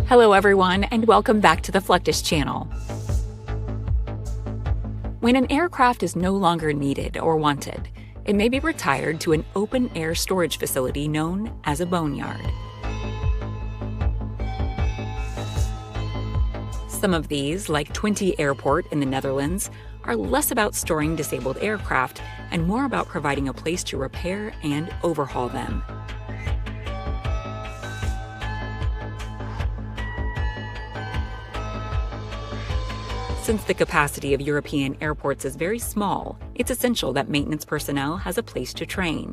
Hello everyone, and welcome back to the Fluctus channel. When an aircraft is no longer needed or wanted, it may be retired to an open-air storage facility known as a boneyard. Some of these, like Twente Airport in the Netherlands, are less about storing disabled aircraft and more about providing a place to repair and overhaul them. Since the capacity of European airports is very small, it's essential that maintenance personnel has a place to train.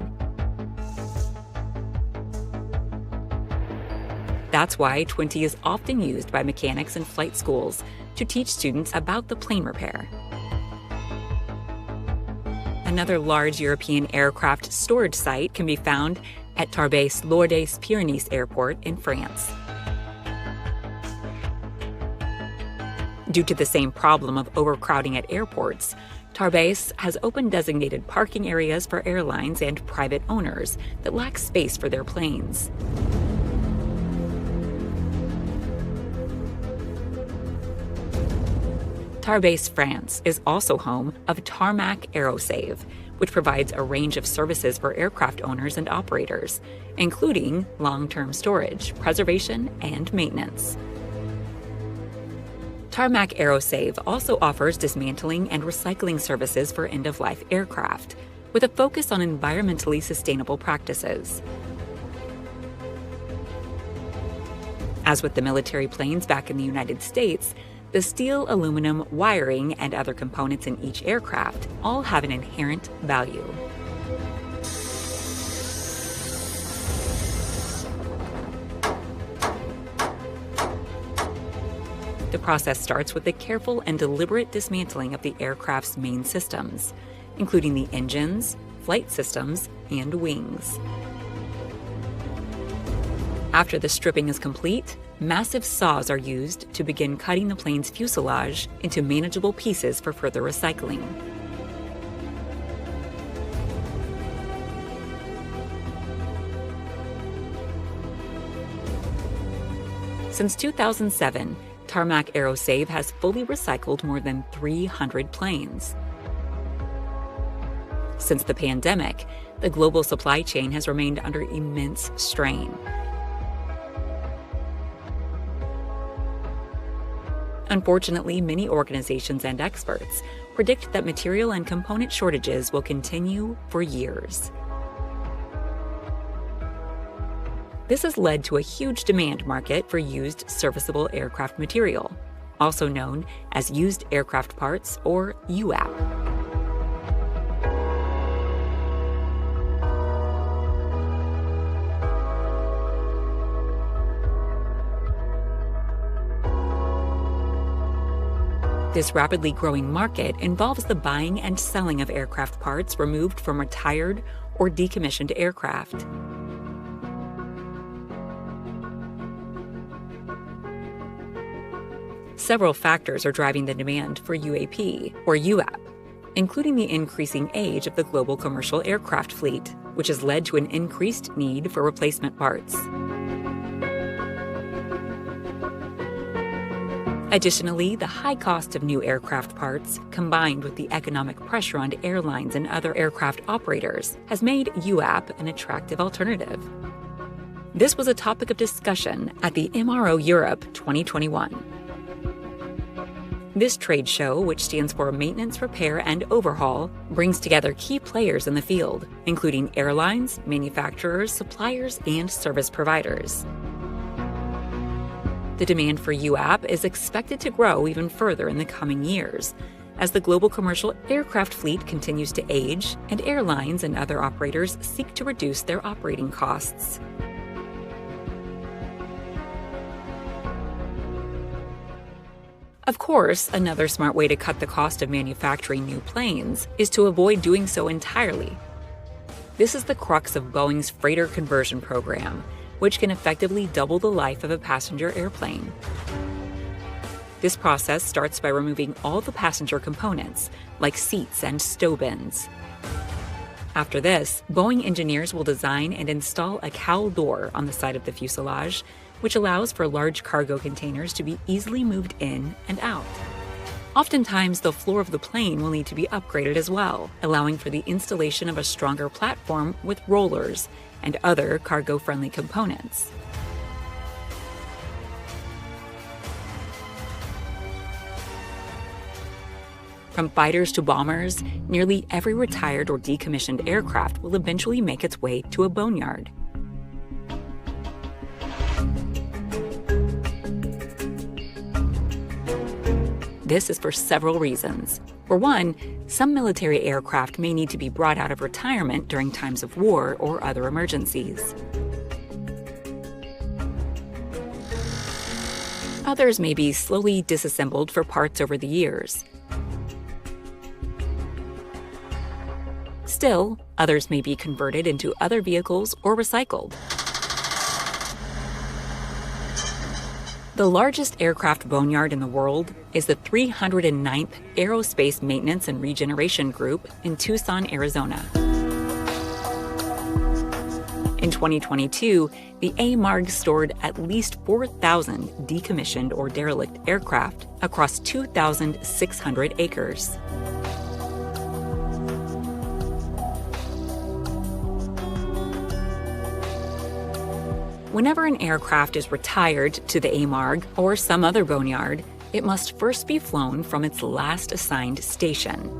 That's why Twente is often used by mechanics and flight schools to teach students about the plane repair. Another large European aircraft storage site can be found at Tarbes-Lourdes-Pyrénées Airport in France. Due to the same problem of overcrowding at airports, Tarbes has opened designated parking areas for airlines and private owners that lack space for their planes. Tarbes, France is also home of Tarmac Aerosave, which provides a range of services for aircraft owners and operators, including long-term storage, preservation, and maintenance. Tarmac Aerosave also offers dismantling and recycling services for end-of-life aircraft, with a focus on environmentally sustainable practices. As with the military planes back in the United States, the steel, aluminum, wiring, and other components in each aircraft all have an inherent value. The process starts with the careful and deliberate dismantling of the aircraft's main systems, including the engines, flight systems, and wings. After the stripping is complete, massive saws are used to begin cutting the plane's fuselage into manageable pieces for further recycling. Since 2007, Tarmac Aerosave has fully recycled more than 300 planes. Since the pandemic, the global supply chain has remained under immense strain. Unfortunately, many organizations and experts predict that material and component shortages will continue for years. This has led to a huge demand market for used serviceable aircraft material, also known as used aircraft parts or UAP. This rapidly growing market involves the buying and selling of aircraft parts removed from retired or decommissioned aircraft. Several factors are driving the demand for UAP, or UAP, including the increasing age of the global commercial aircraft fleet, which has led to an increased need for replacement parts. Additionally, the high cost of new aircraft parts, combined with the economic pressure on airlines and other aircraft operators, has made UAP an attractive alternative. This was a topic of discussion at the MRO Europe 2021. This trade show, which stands for Maintenance, Repair, and Overhaul, brings together key players in the field, including airlines, manufacturers, suppliers, and service providers. The demand for UAP is expected to grow even further in the coming years, as the global commercial aircraft fleet continues to age and airlines and other operators seek to reduce their operating costs. Of course, another smart way to cut the cost of manufacturing new planes is to avoid doing so entirely. This is the crux of Boeing's freighter conversion program, which can effectively double the life of a passenger airplane. This process starts by removing all the passenger components, like seats and stow bins. After this, Boeing engineers will design and install a cowl door on the side of the fuselage which allows for large cargo containers to be easily moved in and out. Oftentimes, the floor of the plane will need to be upgraded as well, allowing for the installation of a stronger platform with rollers and other cargo-friendly components. From fighters to bombers, nearly every retired or decommissioned aircraft will eventually make its way to a boneyard. This is for several reasons. For one, some military aircraft may need to be brought out of retirement during times of war or other emergencies. Others may be slowly disassembled for parts over the years. Still, others may be converted into other vehicles or recycled. The largest aircraft boneyard in the world is the 309th Aerospace Maintenance and Regeneration Group in Tucson, Arizona. In 2022, the AMARG stored at least 4,000 decommissioned or derelict aircraft across 2,600 acres. Whenever an aircraft is retired to the AMARG or some other boneyard, it must first be flown from its last assigned station.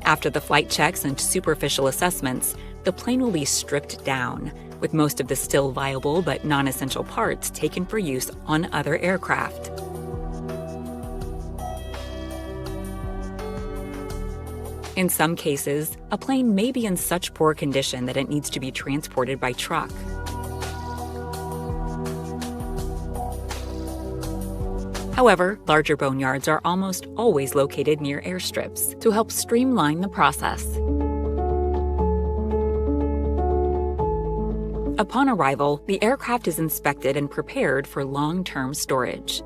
After the flight checks and superficial assessments, the plane will be stripped down, with most of the still viable but non-essential parts taken for use on other aircraft. In some cases, a plane may be in such poor condition that it needs to be transported by truck. However, larger boneyards are almost always located near airstrips to help streamline the process. Upon arrival, the aircraft is inspected and prepared for long-term storage.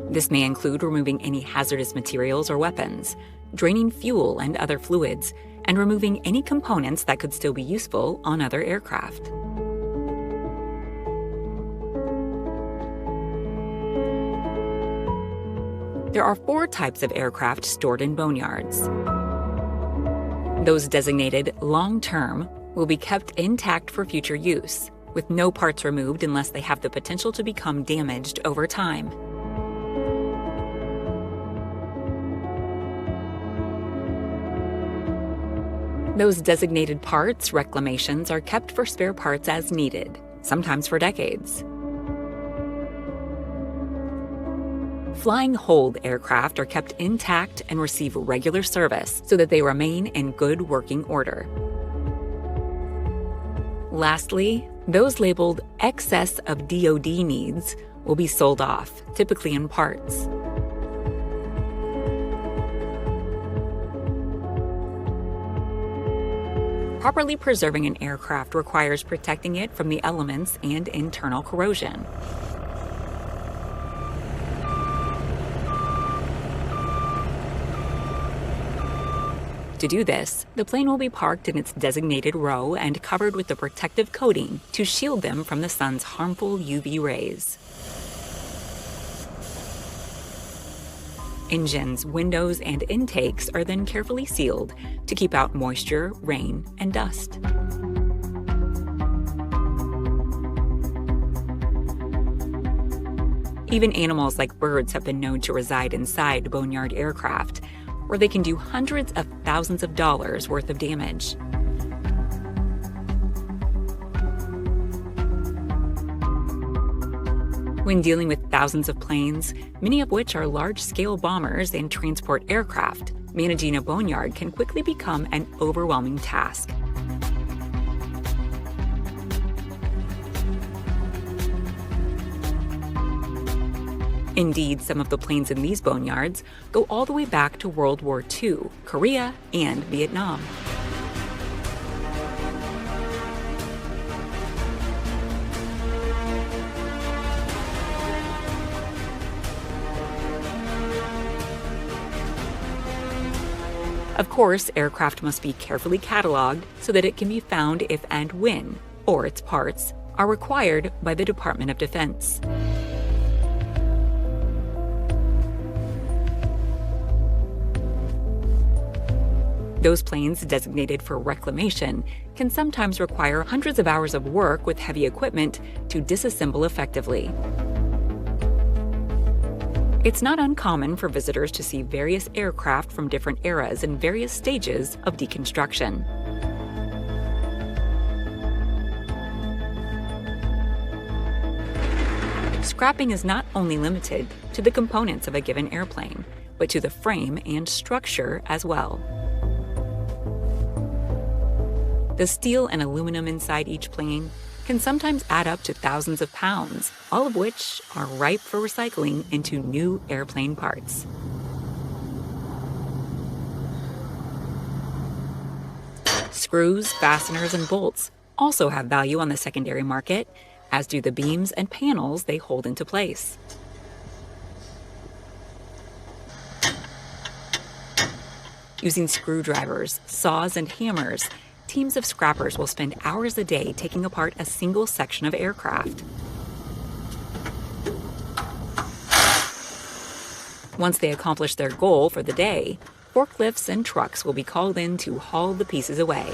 This may include removing any hazardous materials or weapons, draining fuel and other fluids, and removing any components that could still be useful on other aircraft. There are 4 types of aircraft stored in boneyards. Those designated long-term will be kept intact for future use, with no parts removed unless they have the potential to become damaged over time. Those designated parts reclamations are kept for spare parts as needed, sometimes for decades. Flying hold aircraft are kept intact and receive regular service so that they remain in good working order. Lastly, those labeled excess of DoD needs will be sold off, typically in parts. Properly preserving an aircraft requires protecting it from the elements and internal corrosion. To do this, the plane will be parked in its designated row and covered with a protective coating to shield them from the sun's harmful UV rays. Engines, windows, and intakes are then carefully sealed to keep out moisture, rain, and dust. Even animals like birds have been known to reside inside boneyard aircraft, where they can do hundreds of thousands of dollars worth of damage. When dealing with thousands of planes, many of which are large-scale bombers and transport aircraft, managing a boneyard can quickly become an overwhelming task. Indeed, some of the planes in these boneyards go all the way back to World War II, Korea, and Vietnam. Of course, aircraft must be carefully cataloged so that it can be found if and when, or its parts, are required by the Department of Defense. Those planes designated for reclamation can sometimes require hundreds of hours of work with heavy equipment to disassemble effectively. It's not uncommon for visitors to see various aircraft from different eras in various stages of deconstruction. Scrapping is not only limited to the components of a given airplane, but to the frame and structure as well. The steel and aluminum inside each plane can sometimes add up to thousands of pounds, all of which are ripe for recycling into new airplane parts. Screws, fasteners, and bolts also have value on the secondary market, as do the beams and panels they hold into place. Using screwdrivers, saws, and hammers, teams of scrappers will spend hours a day taking apart a single section of aircraft. Once they accomplish their goal for the day, forklifts and trucks will be called in to haul the pieces away.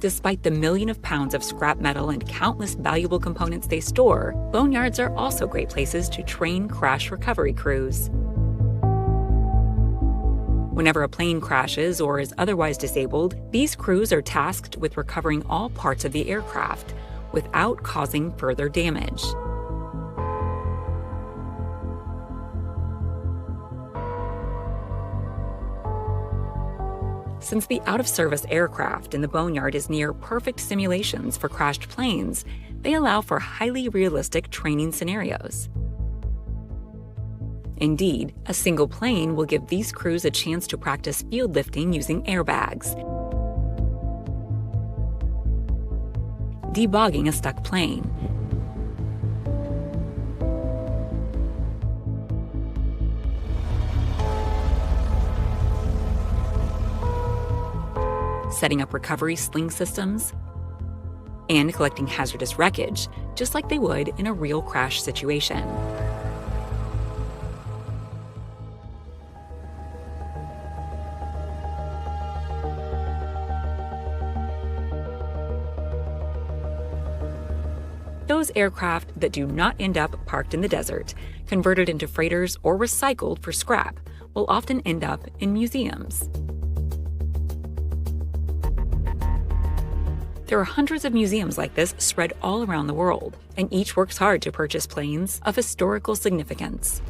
Despite the million of pounds of scrap metal and countless valuable components they store, boneyards are also great places to train crash recovery crews. Whenever a plane crashes or is otherwise disabled, these crews are tasked with recovering all parts of the aircraft without causing further damage. Since the out-of-service aircraft in the boneyard is near perfect simulations for crashed planes, they allow for highly realistic training scenarios. Indeed, a single plane will give these crews a chance to practice field lifting using airbags, debogging a stuck plane, setting up recovery sling systems, and collecting hazardous wreckage, just like they would in a real crash situation. Those aircraft that do not end up parked in the desert, converted into freighters, or recycled for scrap, will often end up in museums. There are hundreds of museums like this spread all around the world, and each works hard to purchase planes of historical significance.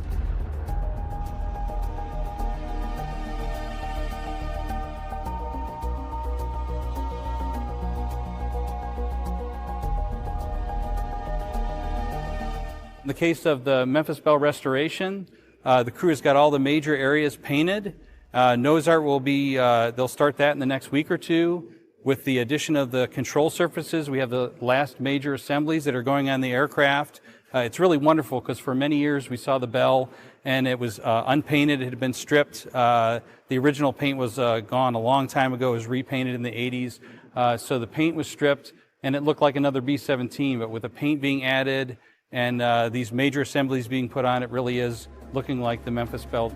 In the case of the Memphis Belle restoration, the crew has got all the major areas painted. Nose art will be, they'll start that in the next week or two. With the addition of the control surfaces, we have the last major assemblies that are going on the aircraft. It's really wonderful because for many years we saw the Belle and it was unpainted. It had been stripped. The original paint was gone a long time ago. It was repainted in the 80s. So the paint was stripped and it looked like another B-17, but with the paint being added and these major assemblies being put on, it really is looking like the Memphis Belle.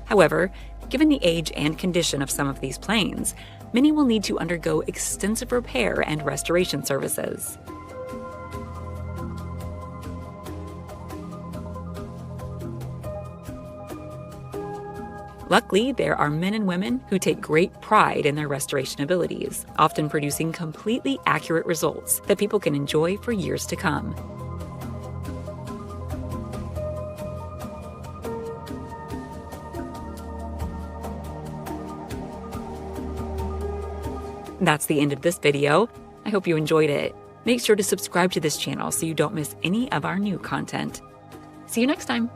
However, given the age and condition of some of these planes, many will need to undergo extensive repair and restoration services. Luckily, there are men and women who take great pride in their restoration abilities, often producing completely accurate results that people can enjoy for years to come. That's the end of this video. I hope you enjoyed it. Make sure to subscribe to this channel so you don't miss any of our new content. See you next time.